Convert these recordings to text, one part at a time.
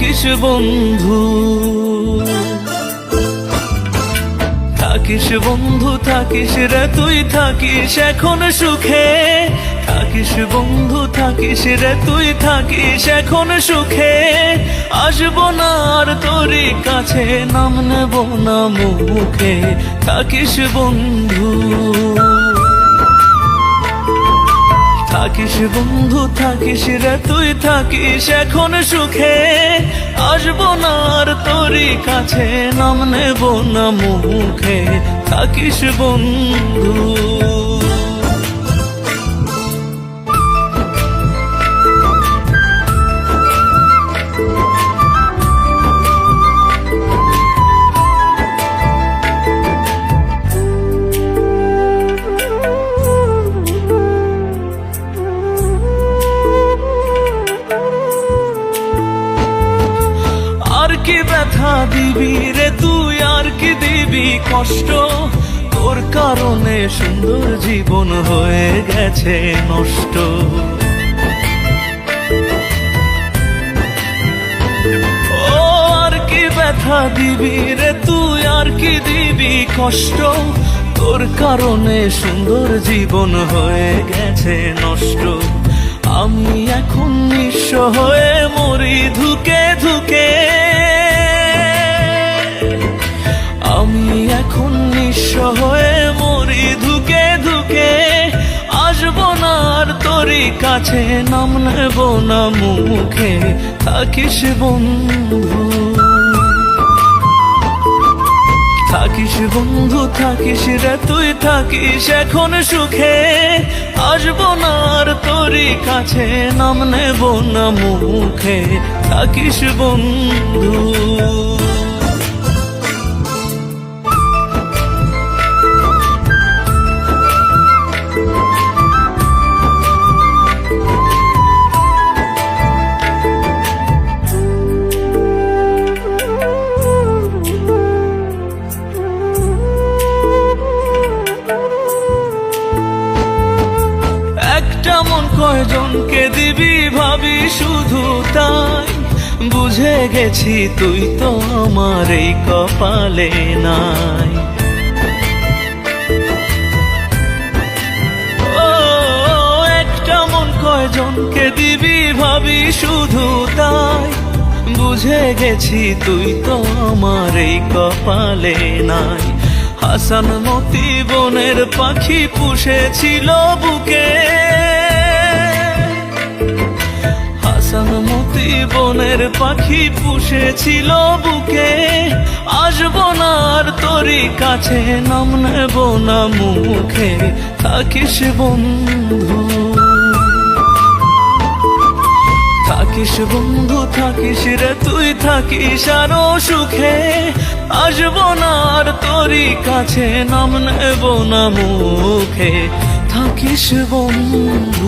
থাকিস বন্ধু, থাকিস বন্ধু থাকিস রে তুই থাকিস এখন সুখে, থাকিস বন্ধু থাকিস রে তুই থাকিস এখন সুখে। আসবো না আর তোরই কাছে, নাম নেব না মুখে, থাকিস বন্ধু, থাকিস বন্ধু থাকিস রে তুই থাকিস এখন সুখে। আসবো না আর তোরই কাছে, নাম নেব না মুখে, থাকিস বন্ধু। কি ব্যথা দিবি রে তুই, আর কি দিবি কষ্ট, তোর কারণে সুন্দর জীবন হয়ে গেছে নষ্ট। ও আর কি ব্যথা দিবি রে তুই, আর কি দিবি কষ্ট, তোর কারণে সুন্দর জীবন হয়ে গেছে নষ্ট। আমি এখন নিঃস্ব হয়ে মরি ধুকে ধুকে, আমি এখন নিঃস্ব হয়ে মরি ধুকে ধুকে। আসবো না আর তোরই কাছে, নাম নেব না মুখে, থাকিস বন্ধু, থাকিস বন্ধু থাকিস রে তুই থাকিস এখন সুখে। আসবো না আর তোরই কাছে, নাম নেব না মুখে, থাকিস বন্ধু। মন কয়জনকে দিবি ভাবি শুধু তাই, বুঝে গেছি তুই তো আমার এই কপালে নাই। ও একটা মন কয়জনকে দিবি ভাবি শুধু তাই, বুঝে গেছি তুই তো আমার এই কপালে নাই। হাসান মতি বনের পাখি পুষেছিল বুকে, হাসান মতি বনের পাখি পুষেছিল বুকে। আসবো না আর তোরই কাছে, নাম নেব না মুখে, থাকিস বন্ধু, থাকিস বন্ধু থাকিস রে তুই থাকিস আরো সুখে। আসবো না আর তোরই কাছে, নাম নেব না মুখে, থাকিস বন্ধু।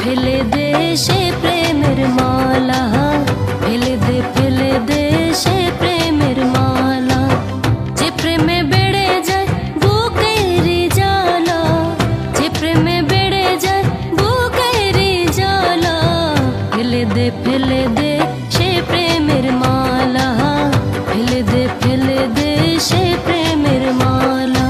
ফেলে দে সে প্রেমের মালা, ফেলে দে সে প্রেমের মালা। যে প্রেমে বেড়ে যায় বুকেরই জ্বালা, যে প্রেমে বেড়ে যায় বুকেরই জ্বালা। ফেলে দে সে প্রেমের মালা, ফেলে দে সে প্রেমের মালা।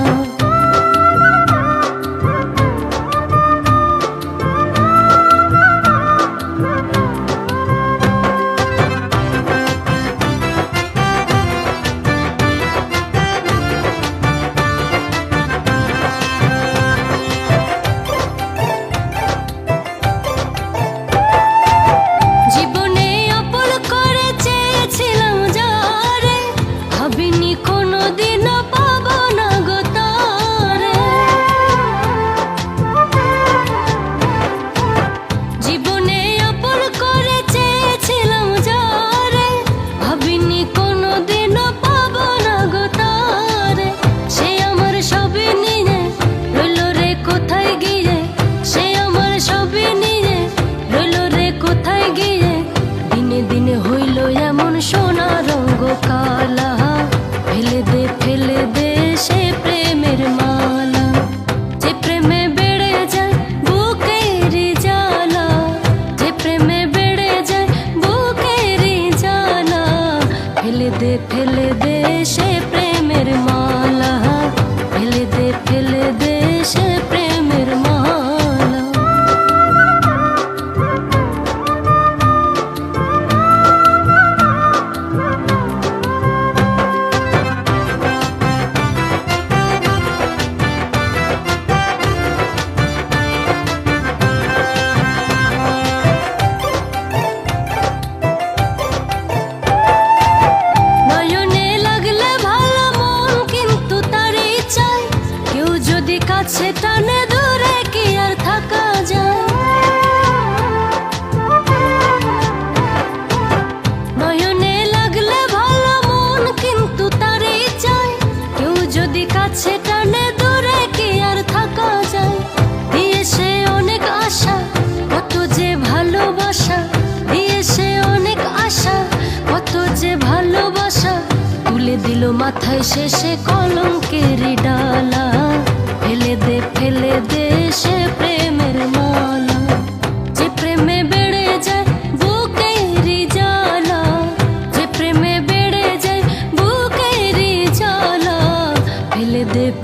ফেলে দে সে প্রেমের মালা, ফেলে দে সে প্রেমের মালা। নয়নে লাগলে ভালো মন কিন্তু তারই চাই, কেউ যদি কাছে টানে দূরে কি আর থাকা যায়। নয়নে লাগলে ভালো মন কিন্তু তারই চাই, কেউ যদি কাছে টানে দূরে কি আর থাকা যায়। দিয়ে সে অনেক আশা কত যে ভালোবাসা, দিয়ে সে অনেক আশা কত যে ভালোবাসা, তুলে দিল মাথায় শেষে কলঙ্কের ডালা। ফেলে দে সে প্রেমের মালা, যে প্রেমে বেড়ে যায় বুকেরই জ্বালা, যে প্রেমে বেড়ে যায় বুকেরই জ্বালা।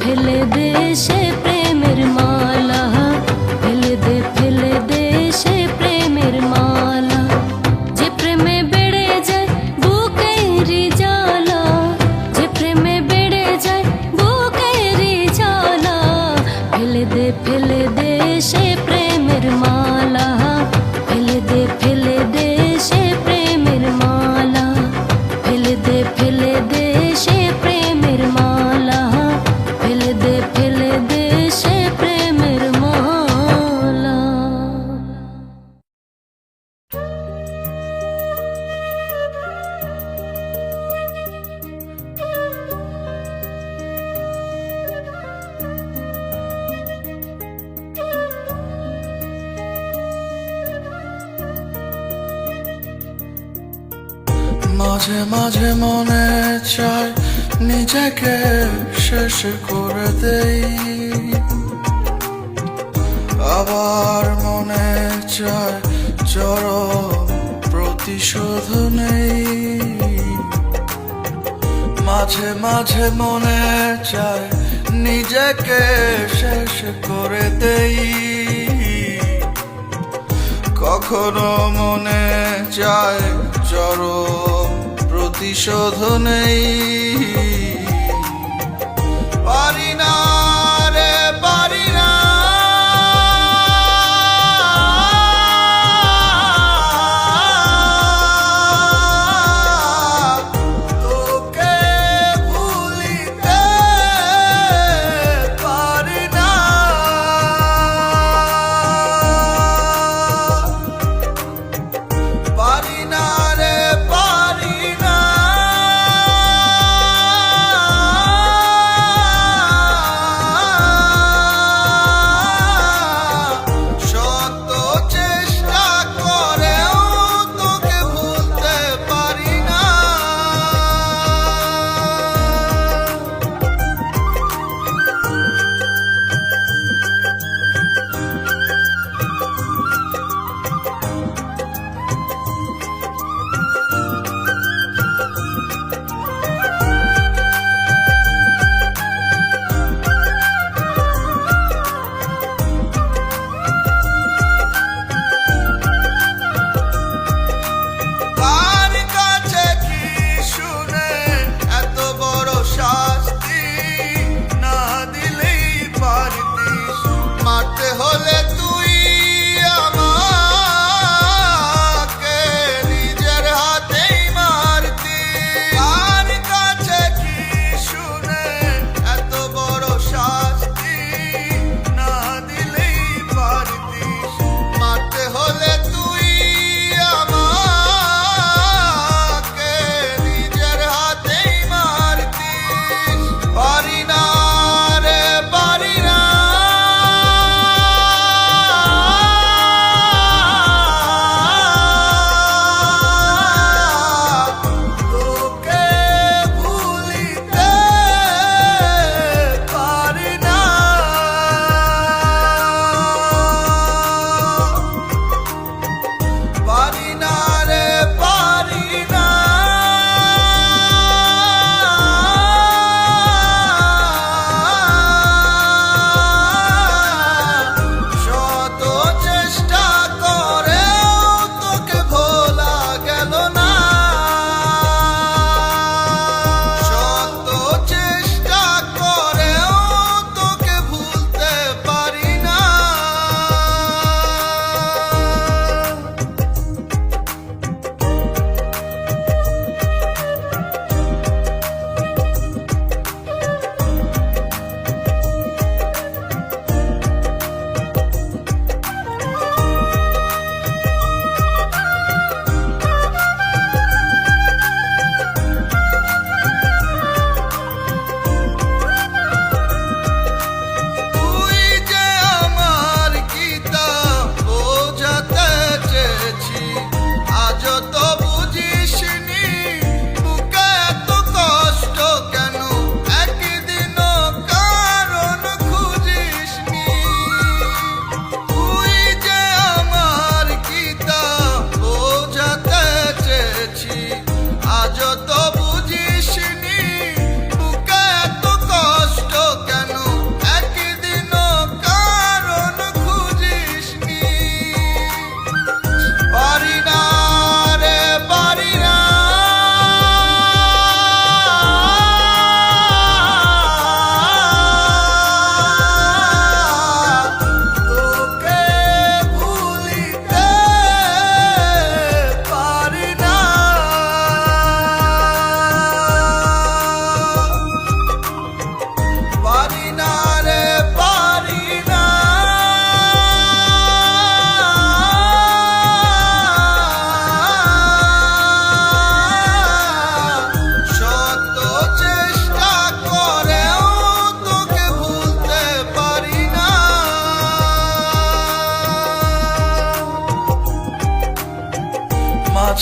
ফেলে দে সে প্রেমের মালা, ফেলে দে সে প্রেমের মালা, যে প্রেমে বেড়ে যায় বুকেরই জ্বালা, যে প্রেমে বেড়ে যায় বুকেরই জ্বালা। ফেলে দে সে প্রেমের মালা, ফেলে দে সে প্রেমের মালা, ফেলে দে সে প্রেমের মালা, ফেলে দে সে প্রেমের মালা। মাঝে মাঝে মনে চায় নিজেকে শেষ করে দেই, আবার মনে চায় চরম প্রতিশোধ নেই। মাঝে মাঝে মনে চায় নিজেকে শেষ করে দেই, কখনো মনে চায় চরম প্রতিশোধ নেই। পারি না রে পারি না, তোকে ভুলিতে পারি না, পারি না রে পারি না।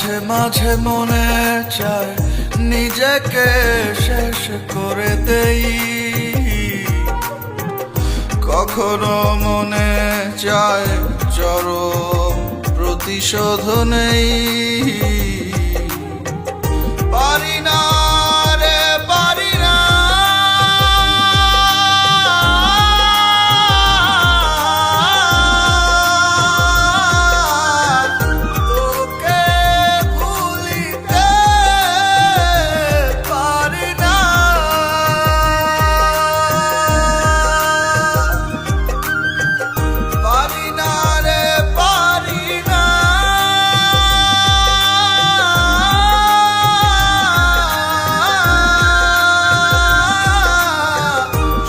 মাঝে মাঝে মনে চায় নিজেকে শেষ করে দেই, কখনো মনে চায় চরম প্রতিশোধ নেই। পারি না রে পারি না, তোকে ভুলিতে পারি না। পারি না রে পারি না,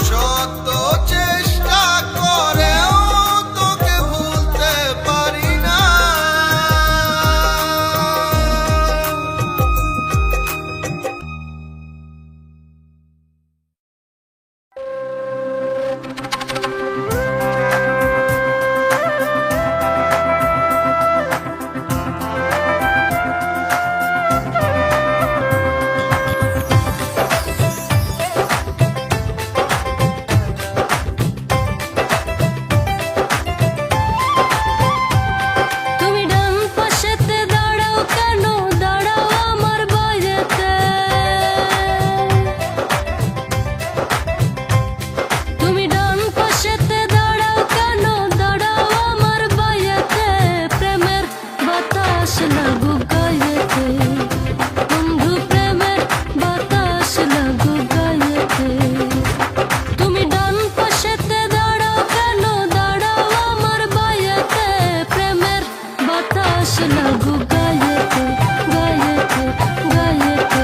শত চেষ্টা করেও তোকে ভুলতে পারি না। তুমি ডান পাশেতে দাঁড়াও কেন, দাঁড়াও আমার বাইরেতে। তুমি ডান পাশেতে দাঁড়াও কেন, দাঁড়াও আমার বাইরেতে। প্রেমের বাতাস লাগুক গায়েতে, বন্ধু প্রেমের বাতাস লাগুক গায়েতে। তুমি ডান পাশেতে দাঁড়াও কেন, দাঁড়াও আমার বাইরেতে। প্রেমের বাতাস লাগুক গায়েতে, গায়েতে, গায়েতে।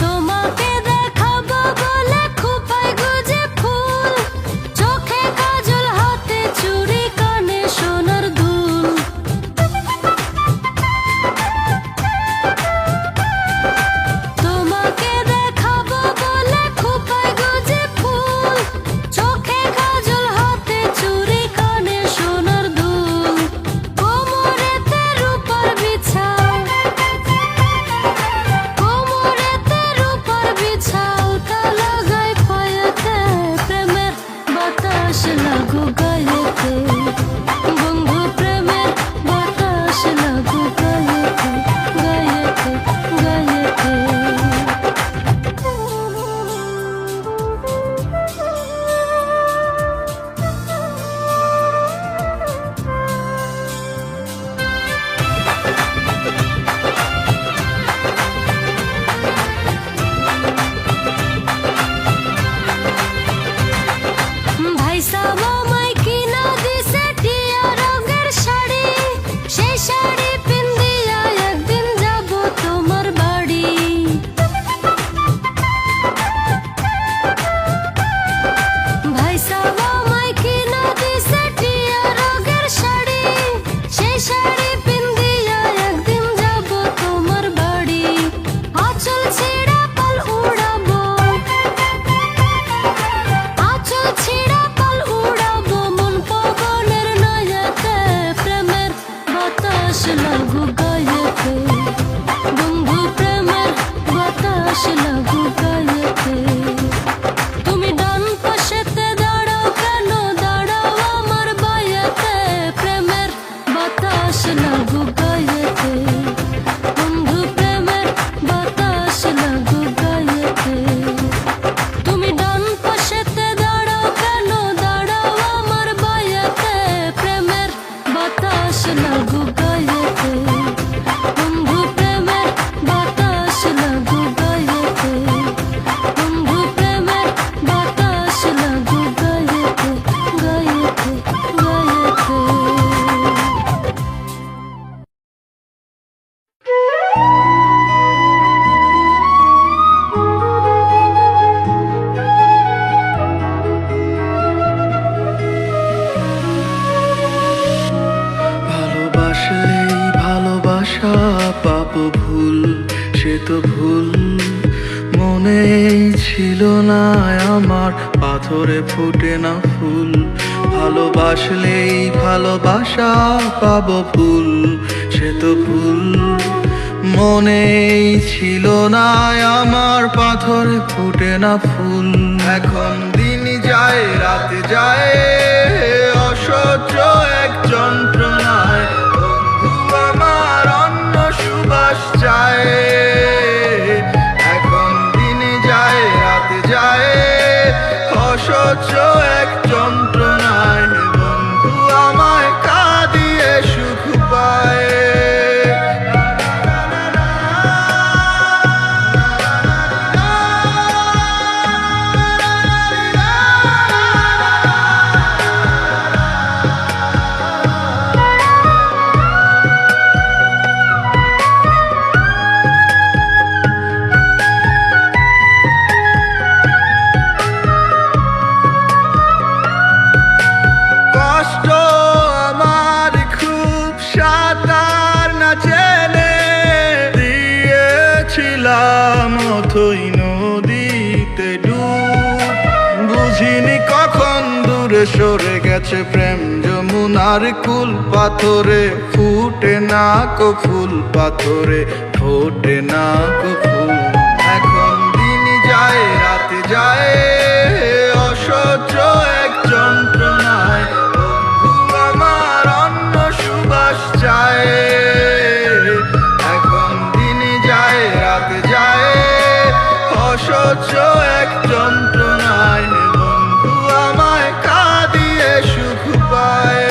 তোমাকে দেখাবো বলে খোঁপায় গুজে ফুল, চোখে কাজল হাতে চুড়ি কানে সোনার দুল। তোমাকে দেখাবো বলে খোঁপায় গুজে ফুল, চোখে কাজল হাতে চুড়ি কানে সোনার দুল। কোমরেতে রূপার বিছাও, কোমরেতে রূপার বিছাও, তা লাগাই পায়েতে। প্রেমের বাতাস লাগুক গায়েতে, বন্ধু প্রেমের বাতাস লাগুক গায়েতে, গায়েতে, গায়েতে। ভাই সাবা মাই কিনা দিছে টিয়া রঙের শাড়ি, সেই শাড়ি পিন্দিয়া একদিন যাব তোমার বাড়ি। ভাই সাবা মাই কিনা দিছে টিয়া রঙের শাড়ি, সেই শাড়ি পিন্দিয়া একদিন যাব তোমার বাড়ি। আঁচল ছেঁড়া পাল উড়াবো, আঁচল ছেঁড়া পাল উড়াবো মন পবনের নয়াতে। প্রেমের বাতাস লাগুক গায়েতে, বন্ধু প্রেমের বাতাস লাগুক গায়েতে। তুমি ডান পাশেতে দাঁড়াও কেন, দাঁড়াও আমার বাইরেতে। প্রেমের বাতাস লাগুক গায়েতে, বন্ধু প্রেমের বাতাস লাগুক গায়েতে। তুমি ডান পাশেতে দাঁড়াও কেন, দাঁড়াও আমার বাইরেতে। প্রেমের বাতাস লাগুক গায়েতে, বন্ধু প্রেমের বাতাস লাগুক গায়েতে। ভালোবাসলেই ভালোবাসা পাবো ভুল, সে তো ভুল মনেই ছিল না আমার, পাথরে ফোটে না ফুল। ভালোবাসলেই ভালোবাসা পাবো ভুল, সে তো ভুল মনেই ছিল না আমার, পাথরে ফোটে না ফুল। এখন দিন যায় রাত যায় অসহ্য এক যন্ত্রণায়, বন্ধু আমার অন্য সুবাস চায়। এখন দিন যায় রাত যায় অসহ্য এক যন্ত্রণায়, বন্ধু আমায় কাঁদিয়ে সুখ পায়। কষ্ট আমার খুব, সাঁতার না জেনে দিয়েছিলাম অথই নদীতে ডুব। বুঝিনি কখন দূরে সরে গেছে প্রেম যমুনার কুল, পাথরে ফুটে না কো ফুল, পাথরে ফোটে না কো ফুল। এখন দিন যায় রাত যায় অসহ্য এক যন্ত্রণায়, বন্ধু আমার অন্য সুবাস চায়। এখন দিন যায় রাত যায় অসহ্য এক যন্ত্রণায়, বন্ধু আমায় কাঁদিয়ে সুখ পায়।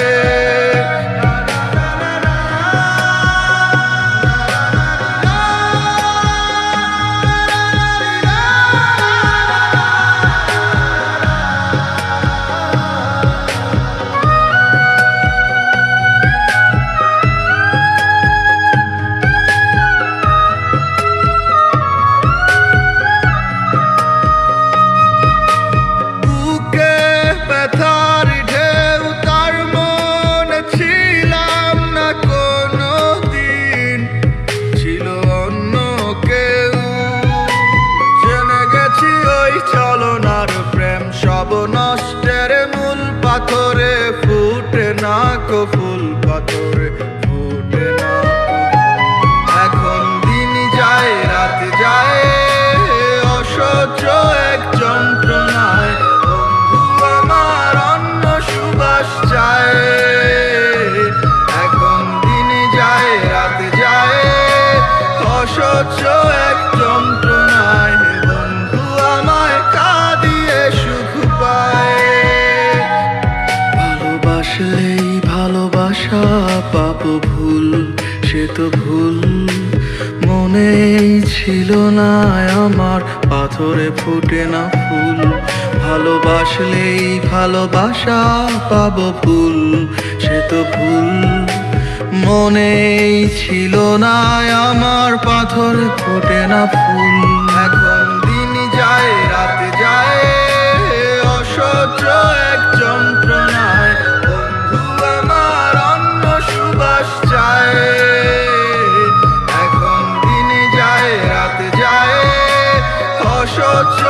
বুকে ব্যথার ঢেউ, তার মনে ছিলাম না কোনো দিন, ছিল অন্য কেউ। জেনে গেছি ওই চলনার প্রেম সব নষ্টের মূল, পাথরে ফুটে না কো ফুল, পাথরে ফুটে না কো ফুল। এখন দিন যায় রাত যায় অসহ্য এক যন্ত্রণায়, বন্ধু আমার অন্য সুবাস চায়। এখন দিন যায় রাত যায় অসহ্য এক যন্ত্রণায়, বন্ধু আমায় কাঁদিয়ে সুখ পায়। ভালোবাসলেই ভালোবাসা পাবো ভুল, সে তো ভুল মনেই ছিল না আমার, পাথরে ফোটে না ফুল। ভালোবাসলেই ভালোবাসা পাবো ভুল, সে তো ভুল মনেই ছিল না আমার, পাথরে ফোটে না ফুল। এখন দিন যায় রাত যায় অসহ্য এক যন্ত্রণায়, বন্ধু আমার অন্য সুবাস চায়। এখন দিন যায় রাত যায় অসহ্য